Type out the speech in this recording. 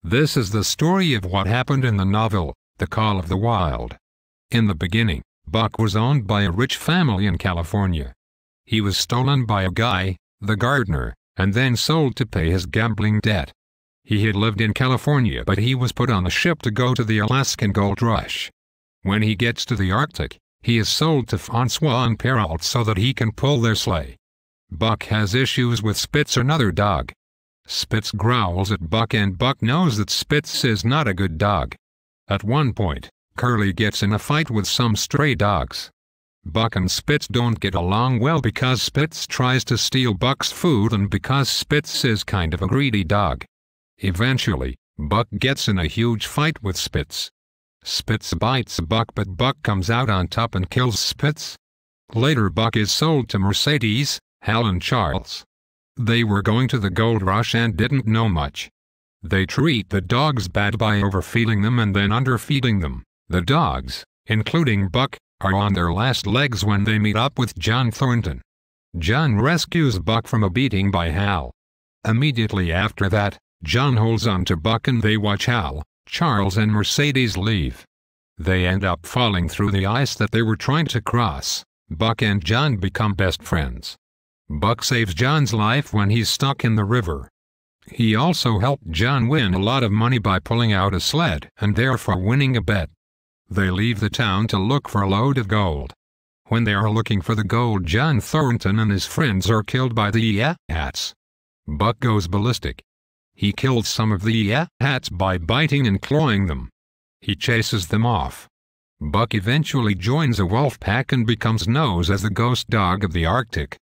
This is the story of what happened in the novel, The Call of the Wild. In the beginning, Buck was owned by a rich family in California. He was stolen by a guy, the gardener, and then sold to pay his gambling debt. He had lived in California, but he was put on a ship to go to the Alaskan gold rush. When he gets to the Arctic, he is sold to Francois and Perrault so that he can pull their sleigh. Buck has issues with Spitz, another dog. Spitz growls at Buck, and Buck knows that Spitz is not a good dog. At one point, Curly gets in a fight with some stray dogs. Buck and Spitz don't get along well because Spitz tries to steal Buck's food and because Spitz is kind of a greedy dog. Eventually, Buck gets in a huge fight with Spitz. Spitz bites Buck, but Buck comes out on top and kills Spitz. Later, Buck is sold to Mercedes, Hal and Charles. They were going to the gold rush and didn't know much. They treat the dogs bad by overfeeding them and then underfeeding them. The dogs, including Buck, are on their last legs when they meet up with John Thornton. John rescues Buck from a beating by Hal. Immediately after that, John holds on to Buck and they watch Hal, Charles and Mercedes leave. They end up falling through the ice that they were trying to cross. Buck and John become best friends. Buck saves John's life when he's stuck in the river. He also helped John win a lot of money by pulling out a sled and therefore winning a bet. They leave the town to look for a load of gold. When they are looking for the gold, John Thornton and his friends are killed by the hats. Buck goes ballistic. He kills some of the hats by biting and clawing them. He chases them off. Buck eventually joins a wolf pack and becomes known as the ghost dog of the Arctic.